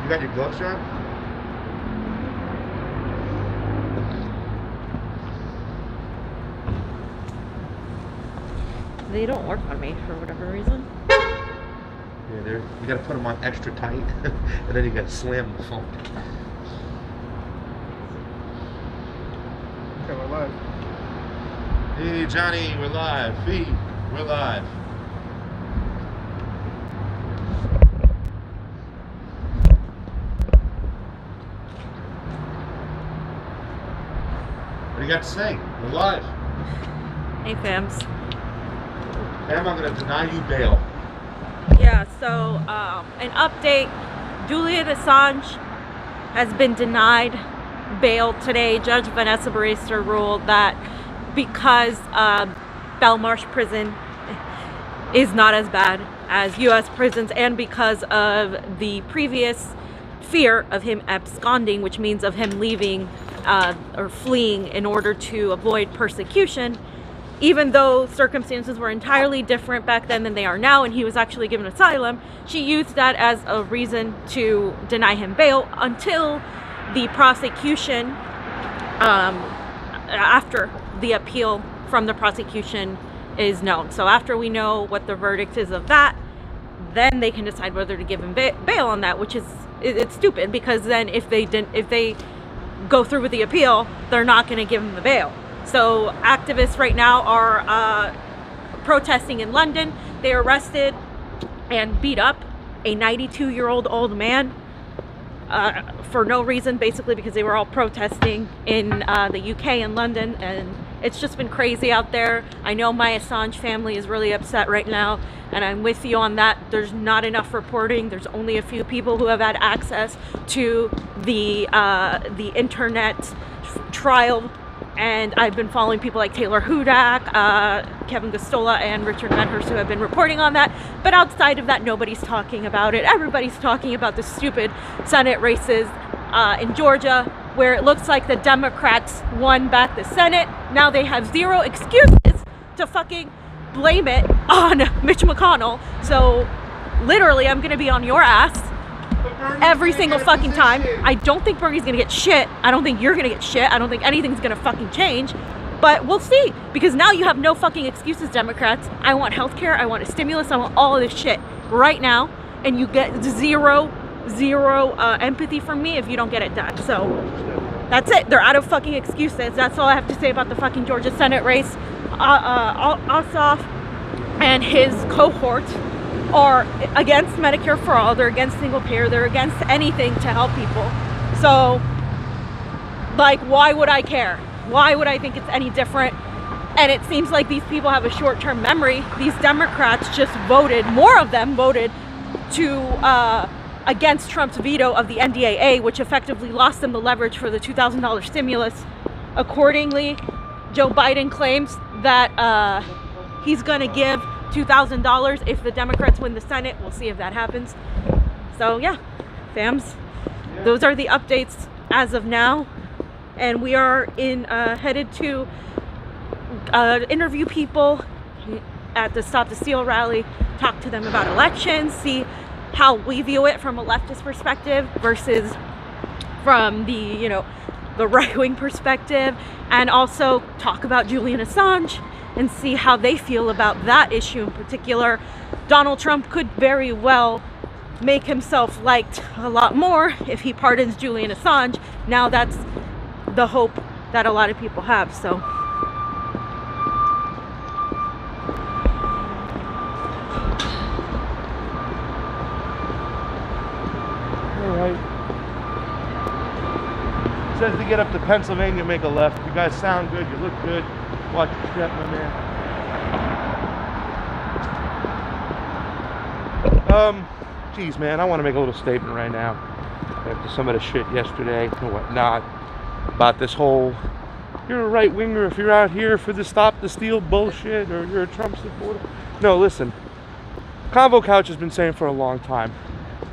You got your gloves on? They don't work on me for whatever reason. Yeah, you gotta put them on extra tight, and then you gotta slam the phone. Okay, we're live. Hey, Johnny, we're live. Fee, we're live. What do you got to say? We're live. Hey, fams. Fam, I'm gonna deny you bail. Yeah, so an update. Julian Assange has been denied bail today. Judge Vanessa Barrister ruled that because Belmarsh prison is not as bad as U.S. prisons, and because of the previous fear of him absconding, which means of him leaving or fleeing in order to avoid persecution, even though circumstances were entirely different back then than they are now, and he was actually given asylum, she used that as a reason to deny him bail until the prosecution, after the appeal from the prosecution is known. So after we know what the verdict is of that, then they can decide whether to give him bail on that, which is, it's stupid, because then if they go through with the appeal, they're not going to give him the bail. So activists right now are protesting in London. They arrested and beat up a 92-year-old old man for no reason, basically because they were all protesting in the UK and London, and it's just been crazy out there. I know my Assange family is really upset right now, and I'm with you on that. There's not enough reporting. There's only a few people who have had access to the internet trial. And I've been following people like Taylor Hudak, Kevin Gostola, and Richard Medhurst, who have been reporting on that. But outside of that, nobody's talking about it. Everybody's talking about the stupid Senate races in Georgia, where it looks like the Democrats won back the Senate. Now they have zero excuses to fucking blame it on Mitch McConnell. So literally, I'm going to be on your ass every single fucking time. I don't think Berg's gonna get shit. I don't think you're gonna get shit. I don't think anything's gonna fucking change. But we'll see, because now you have no fucking excuses, Democrats. I want healthcare, I want a stimulus, I want all of this shit right now, and you get zero empathy from me if you don't get it done. So that's it. They're out of fucking excuses. That's all I have to say about the fucking Georgia Senate race. Ossoff and his cohort are against Medicare for all. They're against single payer. They're against anything to help people. So, like, why would I care? Why would I think it's any different? And it seems like these people have a short-term memory. These Democrats just voted, more of them voted to against Trump's veto of the NDAA, which effectively lost them the leverage for the $2,000 stimulus. Accordingly, Joe Biden claims that he's going to give $2,000 if the Democrats win the Senate. We'll see if that happens. So yeah, fams, those are the updates as of now, and we are headed to interview people at the Stop the Steal rally, talk to them about elections, see how we view it from a leftist perspective versus from the right-wing perspective, and also talk about Julian Assange and see how they feel about that issue in particular. Donald Trump could very well make himself liked a lot more if he pardons Julian Assange. Now that's the hope that a lot of people have. So all right. It says to get up to Pennsylvania, make a left. You guys sound good. You look good. Watch your step, my man. Geez, man, I want to make a little statement right now after some of the shit yesterday and whatnot about this whole, you're a right winger if you're out here for the Stop the Steal bullshit, or you're a Trump supporter. No, listen. Convo Couch has been saying for a long time,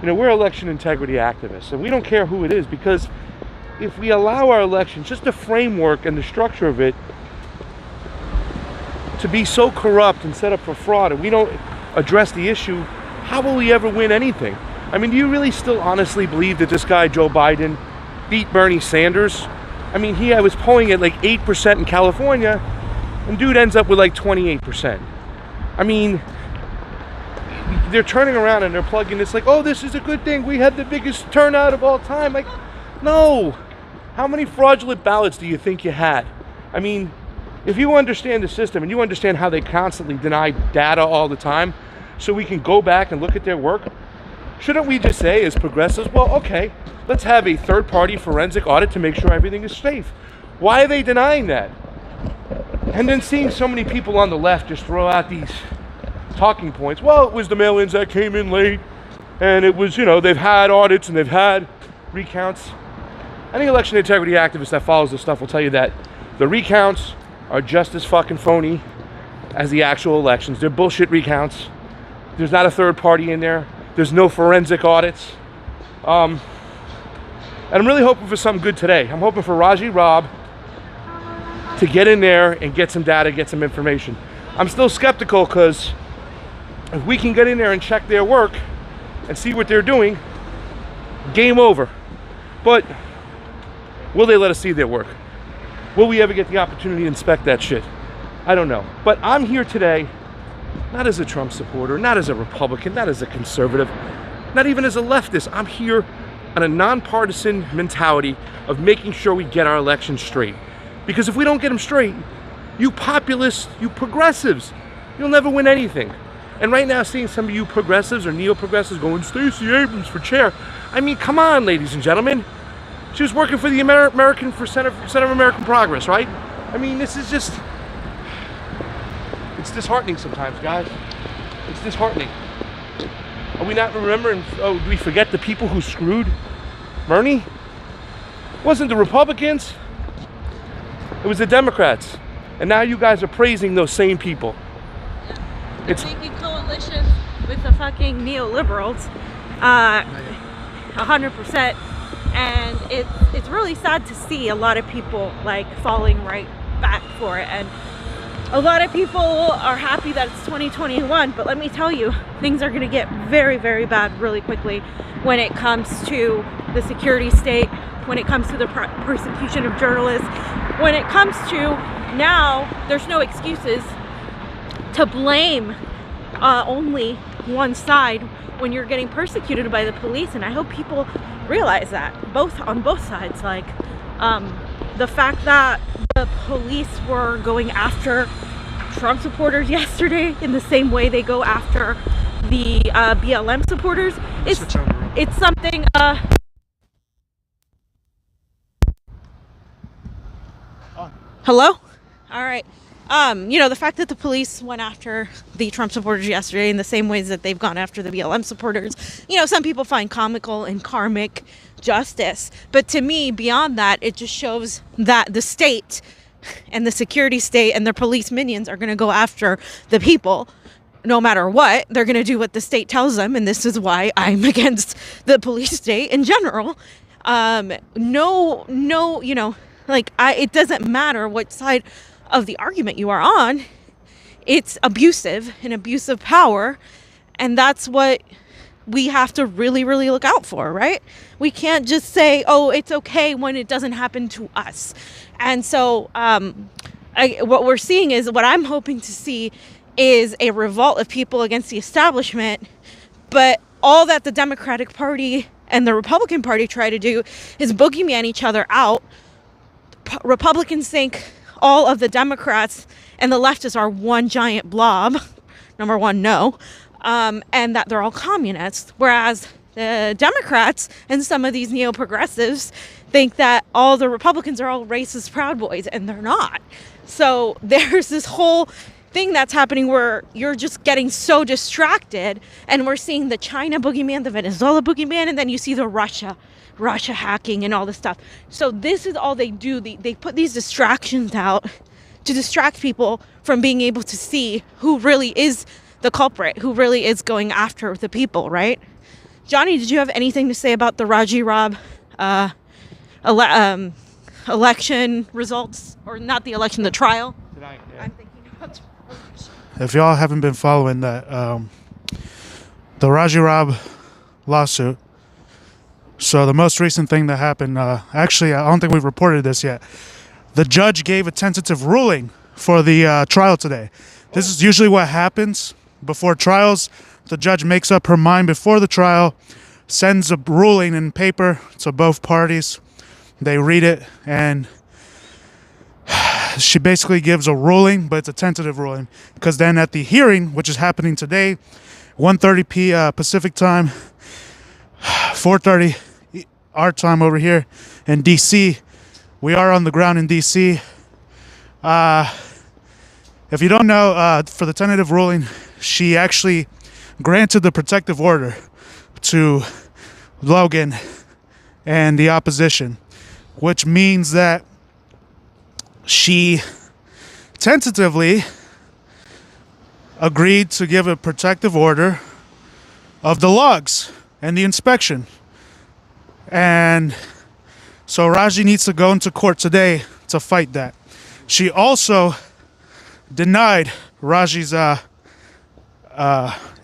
we're election integrity activists, and we don't care who it is, because if we allow our elections, just the framework and the structure of it, to be so corrupt and set up for fraud, and we don't address the issue, how will we ever win anything? I mean, do you really still honestly believe that this guy, Joe Biden, beat Bernie Sanders? I mean, I was polling at like 8% in California, and dude ends up with like 28%. I mean, they're turning around and they're plugging this like, oh, this is a good thing. We had the biggest turnout of all time. Like, no. How many fraudulent ballots do you think you had? I mean, if you understand the system and you understand how they constantly deny data all the time so we can go back and look at their work, shouldn't we just say as progressives, well, okay, let's have a third-party forensic audit to make sure everything is safe? Why are they denying that? And then seeing so many people on the left just throw out these talking points. Well, it was the mail-ins that came in late, and it was, you know, they've had audits and they've had recounts. Any election integrity activist that follows this stuff will tell you that the recounts are just as fucking phony as the actual elections. They're bullshit recounts. There's not a third party in there. There's no forensic audits. And I'm really hoping for something good today. I'm hoping for Raji Rob to get in there and get some data, get some information. I'm still skeptical because if we can get in there and check their work and see what they're doing, game over. But will they let us see their work? Will we ever get the opportunity to inspect that shit? I don't know. But I'm here today, not as a Trump supporter, not as a Republican, not as a conservative, not even as a leftist. I'm here on a nonpartisan mentality of making sure we get our elections straight. Because if we don't get them straight, you populists, you progressives, you'll never win anything. And right now, seeing some of you progressives or neo-progressives going, Stacey Abrams for chair. I mean, come on, ladies and gentlemen. She was working for the American for Center of American Progress, right? I mean, this is just, it's disheartening sometimes, guys. It's disheartening. Are we not remembering, oh, do we forget the people who screwed Bernie? It wasn't the Republicans. It was the Democrats. And now you guys are praising those same people. Yeah. It's making coalitions with the fucking neoliberals. 100%. And it's really sad to see a lot of people like falling right back for it. And a lot of people are happy that it's 2021, but let me tell you, things are going to get very, very bad really quickly when it comes to the security state, when it comes to the persecution of journalists, when it comes to now there's no excuses to blame only one side when you're getting persecuted by the police. And I hope people realize that on both sides, like the fact that the police were going after Trump supporters yesterday in the same way they go after the BLM supporters, it's something hello? All right. You know, the fact that the police went after the Trump supporters yesterday in the same ways that they've gone after the BLM supporters, you know, some people find comical and karmic justice. But to me, beyond that, it just shows that the state and the security state and their police minions are going to go after the people no matter what. They're going to do what the state tells them. And this is why I'm against the police state in general. No, you know, like it doesn't matter what side of the argument you are on. It's abusive, an abuse of power, and that's what we have to really, really look out for, right? We can't just say, oh, it's okay when it doesn't happen to us. And so what we're seeing is, what I'm hoping to see is a revolt of people against the establishment, but all that the Democratic Party and the Republican Party try to do is boogeyman each other out. Republicans think all of the Democrats and the leftists are one giant blob. Number one, no. And that they're all communists. Whereas the Democrats and some of these neo-progressives think that all the Republicans are all racist Proud Boys, and they're not. So there's this whole thing that's happening where you're just getting so distracted, and we're seeing the China boogeyman, the Venezuela boogeyman, and then you see the Russia hacking and all this stuff. So this is all they do. They put these distractions out to distract people from being able to see who really is the culprit, who really is going after the people, right? Johnny, did you have anything to say about the Raji Rob election results? Or not the election, the trial? I'm thinking about If y'all haven't been following that, the Raji Rob lawsuit. So the most recent thing that happened, actually, I don't think we've reported this yet. The judge gave a tentative ruling for the trial today. This is usually what happens before trials. The judge makes up her mind before the trial, sends a ruling in paper to both parties. They read it, and she basically gives a ruling, but it's a tentative ruling. Because then at the hearing, which is happening today, 1:30 p. Pacific time, 4:30 our time over here in D.C. We are on the ground in D.C. If you don't know, for the tentative ruling, she actually granted the protective order to Logan and the opposition, which means that she tentatively agreed to give a protective order of the logs and the inspection. And so Raji needs to go into court today to fight that. She also denied Raji's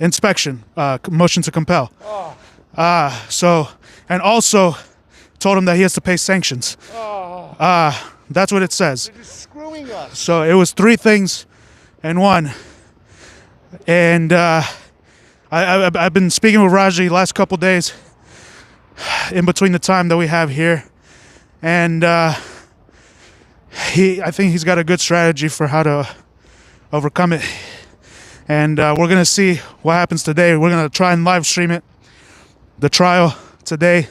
inspection, motion to compel. And also told him that he has to pay sanctions. That's what it says. They're just screwing us. So it was three things in one. And I've been speaking with Raji last couple days in between the time that we have here. And I think he's got a good strategy for how to overcome it. And we're going to see what happens today. We're going to try and live stream it, the trial today.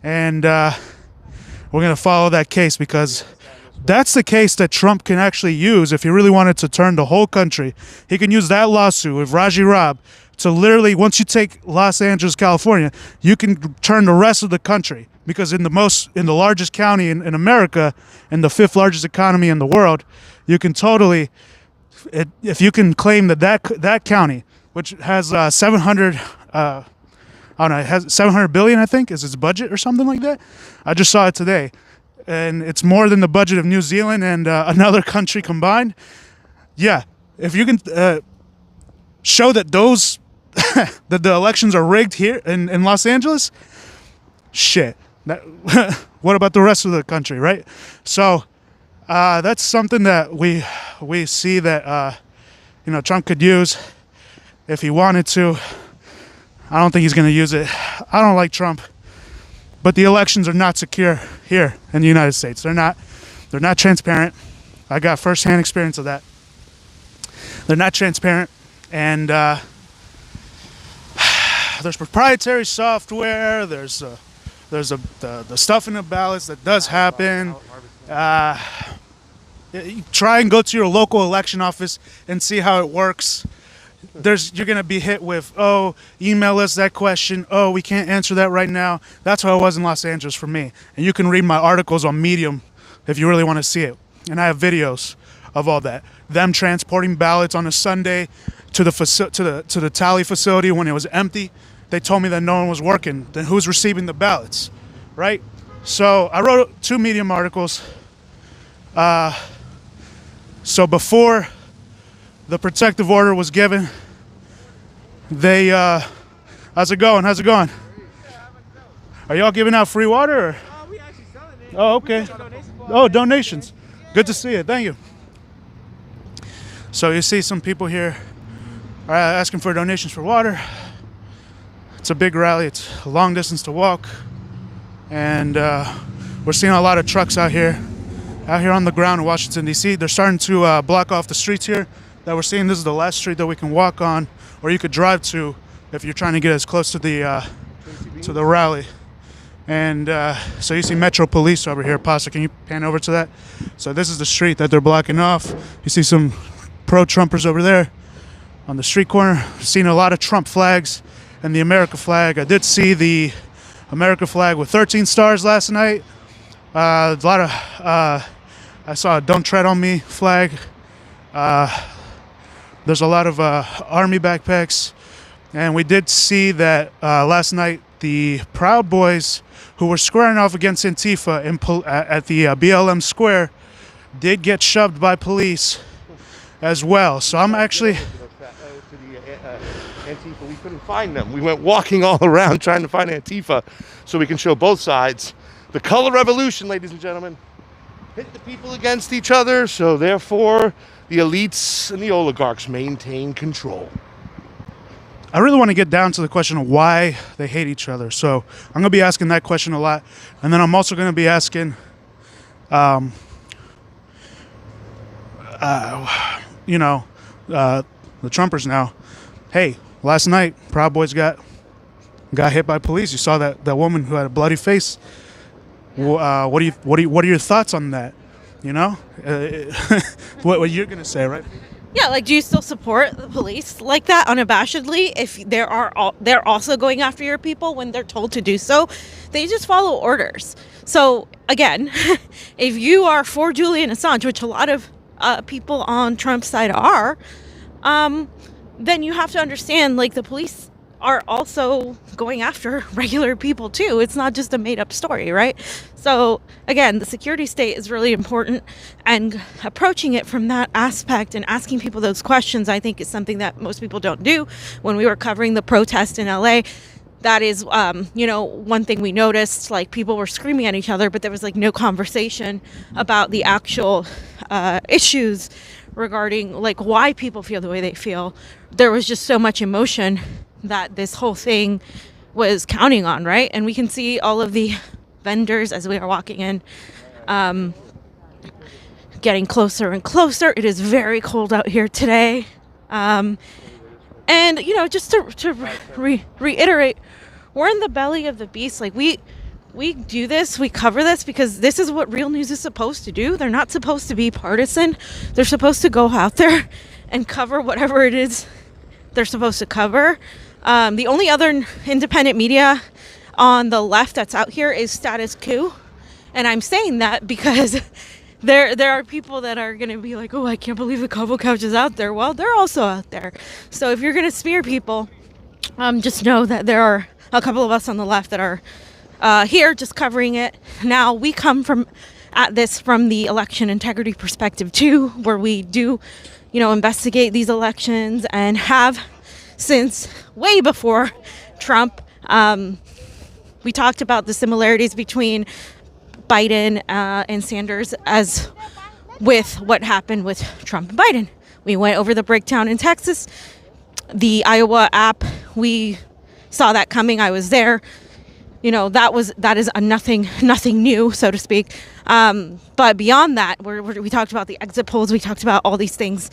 And we're going to follow that case, because that's the case that Trump can actually use if he really wanted to turn the whole country. He can use that lawsuit with Raji Rob to literally, once you take Los Angeles, California, you can turn the rest of the country. Because in the largest county in America, and the fifth largest economy in the world, you can totally, if you can claim that county, which has 700, I don't know, it has 700 billion, I think, is its budget or something like that. I just saw it today. And it's more than the budget of New Zealand and another country combined. Yeah, if you can show that that the elections are rigged here in Los Angeles, shit. What about the rest of the country, right? So that's something that we see that Trump could use if he wanted to. I don't think he's going to use it. I don't like Trump. But the elections are not secure here in the United States. They're not transparent. I got firsthand experience of that. They're not transparent, and there's proprietary software. There's the stuff in the ballots that does happen. You try and go to your local election office and see how it works. You're going to be hit with, email us that question. We can't answer that right now. That's how it was in Los Angeles for me. And you can read my articles on Medium if you really want to see it. And I have videos of all that. Them transporting ballots on a Sunday to the tally facility when it was empty. They told me that no one was working. Then who's receiving the ballots, right? So I wrote 2 Medium articles. So before the protective order was given, they, how's it going? Are y'all giving out free water? Or? We actually selling it. Oh, okay. Donations. Good to see you. Thank you. So you see some people here are asking for donations for water. It's a big rally. It's a long distance to walk. And we're seeing a lot of trucks out here on the ground in Washington, D.C. They're starting to block off the streets here that we're seeing. This is the last street that we can walk on, or you could drive to if you're trying to get as close to the rally. And so you see Metro Police over here. Pasta, can you pan over to that? So this is the street that they're blocking off. You see some pro-Trumpers over there on the street corner. Seen a lot of Trump flags and the America flag. I did see the America flag with 13 stars last night. A lot of I saw a "Don't Tread on Me" flag. There's a lot of army backpacks, and we did see that last night the Proud Boys, who were squaring off against Antifa at the BLM Square, did get shoved by police as well. So I'm actually... Antifa, we couldn't find them. We went walking all around trying to find Antifa so we can show both sides. The color revolution, ladies and gentlemen. Hit the people against each other, so therefore the elites and the oligarchs maintain control. I really want to get down to the question of why they hate each other. So I'm going to be asking that question a lot. And then I'm also going to be asking, the Trumpers now, hey, last night, Proud Boys got hit by police. You saw that woman who had a bloody face. What are your thoughts on that? You know, what you're gonna say, right? Yeah, like, do you still support the police like that unabashedly if they're also going after your people when they're told to do so? They just follow orders. So again, if you are for Julian Assange, which a lot of people on Trump's side are, then you have to understand, like, the police are also going after regular people too. It's not just a made-up story, right? So again, the security state is really important, and approaching it from that aspect and asking people those questions, I think, is something that most people don't do. When we were covering the protest in LA, that is, one thing we noticed, like, people were screaming at each other, but there was, like, no conversation about the actual issues regarding, like, why people feel the way they feel. There was just so much emotion that this whole thing was counting on, right? And we can see all of the vendors as we are walking in, getting closer and closer. It is very cold out here today. And, just to reiterate, we're in the belly of the beast. Like, we do this, we cover this because this is what real news is supposed to do. They're not supposed to be partisan. They're supposed to go out there and cover whatever it is they're supposed to cover. The only other independent media on the left that's out here is Status Quo. And I'm saying that because there are people that are going to be like, oh, I can't believe the Convo Couch is out there. Well, they're also out there. So if you're going to smear people, just know that there are a couple of us on the left that are here just covering it. Now, we come at this from the election integrity perspective too, where we do, investigate these elections and have since way before Trump. We talked about the similarities between Biden and Sanders as with what happened with Trump and Biden. We went over the breakdown in Texas. The Iowa app, we saw that coming. I was there. That is a nothing new, so to speak. But beyond that, we talked about the exit polls. We talked about all these things.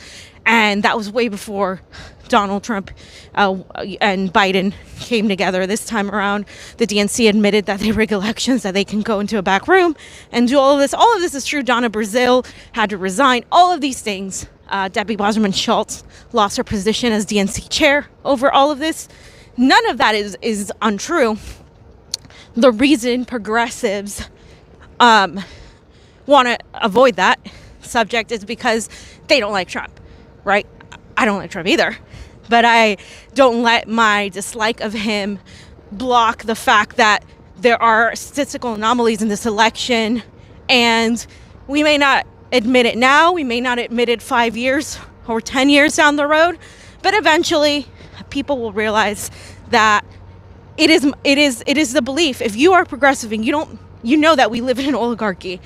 And that was way before Donald Trump and Biden came together. This time around, the DNC admitted that they rig elections, that they can go into a back room and do all of this. All of this is true. Donna Brazile had to resign. All of these things. Debbie Wasserman Schultz lost her position as DNC chair over all of this. None of that is untrue. The reason progressives want to avoid that subject is because they don't like Trump, right? I don't like Trump either, but I don't let my dislike of him block the fact that there are statistical anomalies in this election, and we may not admit it now, we may not admit it 5 years or 10 years down the road, but eventually people will realize that it is the belief. If you are progressive and you know that we live in an oligarchy,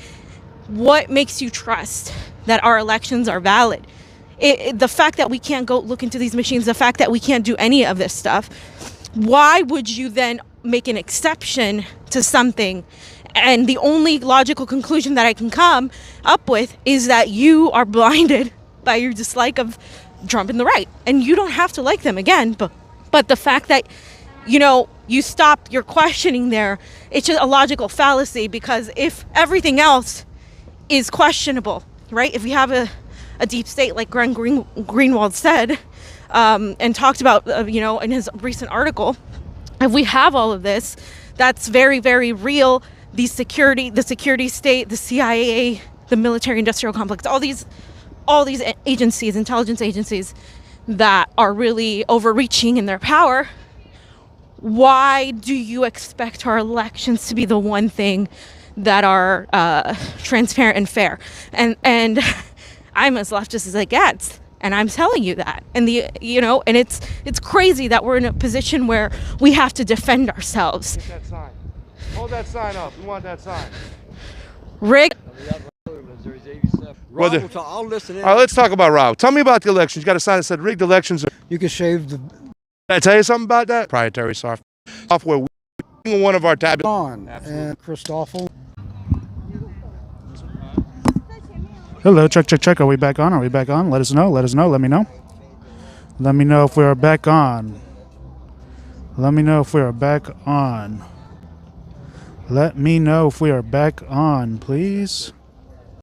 what makes you trust that our elections are valid? The fact that we can't go look into these machines, the fact that we can't do any of this stuff, why would you then make an exception to something? And the only logical conclusion that I can come up with is that you are blinded by your dislike of Trump and the right. And you don't have to like them again, but the fact that you stop your questioning there, it's just a logical fallacy, because if everything else is questionable, right? If you have a deep state like Glenn Greenwald said and talked about, in his recent article, if we have all of this, that's very, very real. The security state, the CIA, the military-industrial complex, all these agencies, intelligence agencies that are really overreaching in their power. Why do you expect our elections to be the one thing that are transparent and fair? And I'm as leftist as it gets. And I'm telling you that. And and it's crazy that we're in a position where we have to defend ourselves. Get that sign. Hold that sign up. We want that sign. Rick. Brother. I'll listen in. All right, let's talk about Rob. Tell me about the elections. You got a sign that said rigged elections. You can shave the Can I tell you something about that? Proprietary software. One of our tabs on and Christoffel. Hello, check. Are we back on? Let us know. Let me know. Let me know if we are back on. Let me know if we are back on. Let me know if we are back on, please.